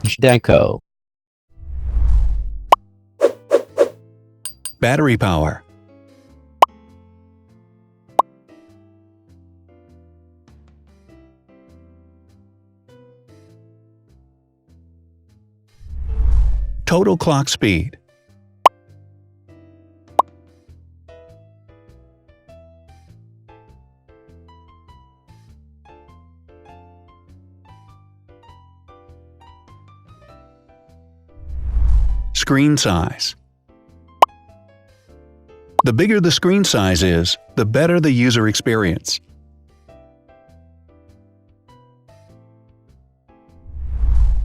Deco. Battery power. Total clock speed. Screen size. The bigger the screen size is, the better the user experience.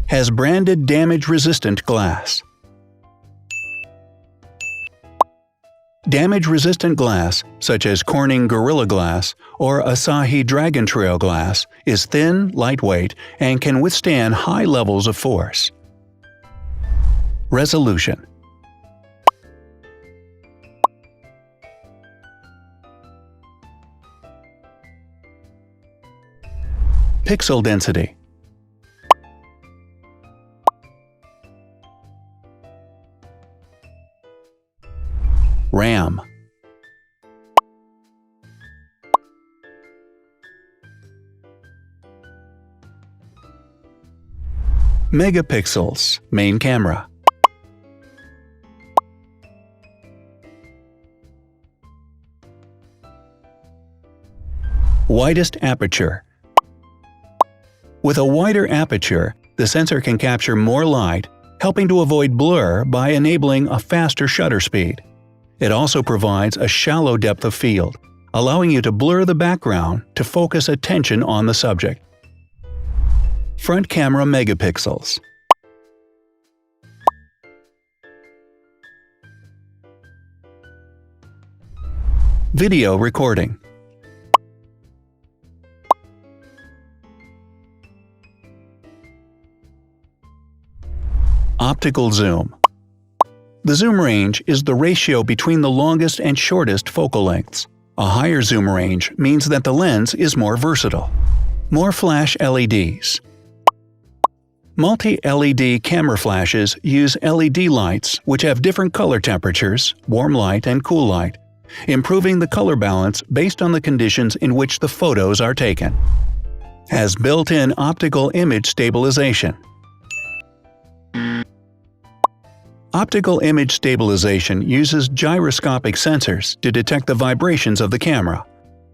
Has branded damage-resistant glass. Damage-resistant glass, such as Corning Gorilla Glass or Asahi Dragon Trail glass, is thin, lightweight, and can withstand high levels of force. Resolution. Pixel density. RAM. Megapixels, main camera. Widest aperture. With a wider aperture, the sensor can capture more light, helping to avoid blur by enabling a faster shutter speed. It also provides a shallow depth of field, allowing you to blur the background to focus attention on the subject. Front camera megapixels. Video recording. Optical zoom. The zoom range is the ratio between the longest and shortest focal lengths. A higher zoom range means that the lens is more versatile. More flash LEDs. Multi-LED camera flashes use LED lights which have different color temperatures, warm light and cool light, improving the color balance based on the conditions in which the photos are taken. Has built-in optical image stabilization. Optical image stabilization uses gyroscopic sensors to detect the vibrations of the camera.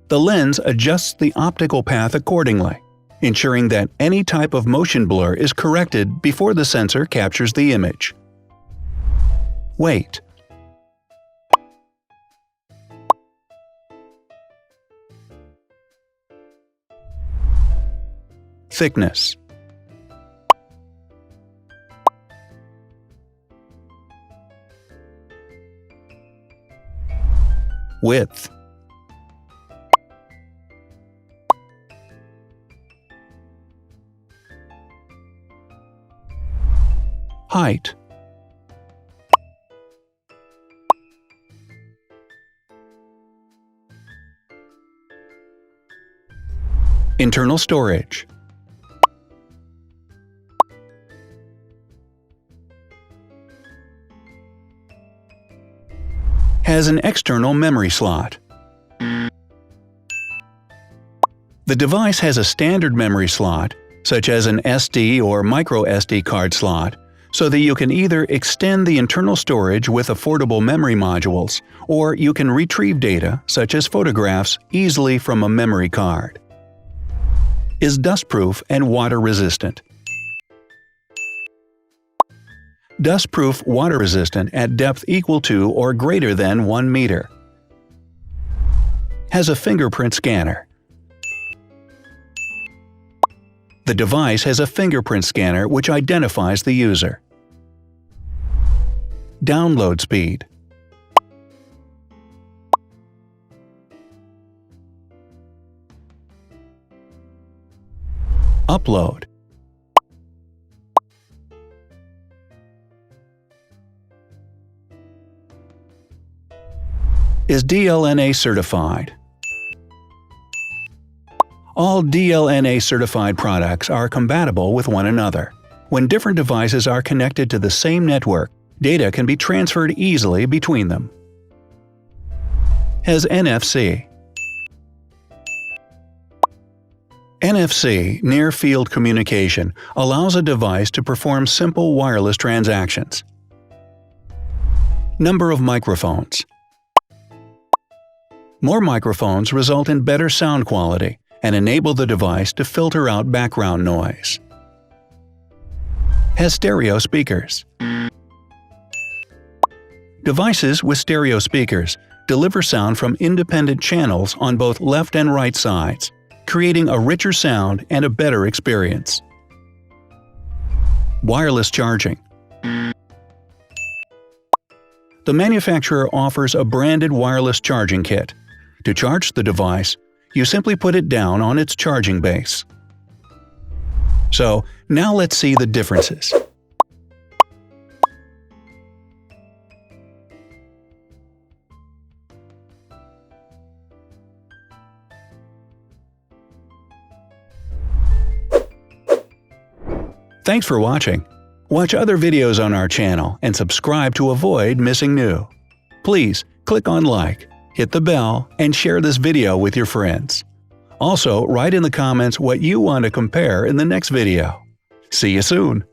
The lens adjusts the optical path accordingly, ensuring that any type of motion blur is corrected before the sensor captures the image. Weight. Thickness. Width. Height. Internal storage. Has an external memory slot. The device has a standard memory slot, such as an SD or micro SD card slot, so that you can either extend the internal storage with affordable memory modules, or you can retrieve data, such as photographs, easily from a memory card. Is dustproof and water-resistant. Dustproof water-resistant at depth equal to or greater than 1 meter. Has a fingerprint scanner. The device has a fingerprint scanner which identifies the user. Download speed. Upload. Is DLNA certified. All DLNA certified products are compatible with one another. When different devices are connected to the same network, data can be transferred easily between them. Has NFC. NFC, near-field communication, allows a device to perform simple wireless transactions. Number of microphones. More microphones result in better sound quality and enable the device to filter out background noise. Has stereo speakers. Devices with stereo speakers deliver sound from independent channels on both left and right sides, creating a richer sound and a better experience. Wireless charging. The manufacturer offers a branded wireless charging kit. To charge the device, you simply put it down on its charging base. So, now let's see the differences. Thanks for watching. Watch other videos on our channel and subscribe to avoid missing new. Please click on like, hit the bell, and share this video with your friends. Also, write in the comments what you want to compare in the next video. See you soon!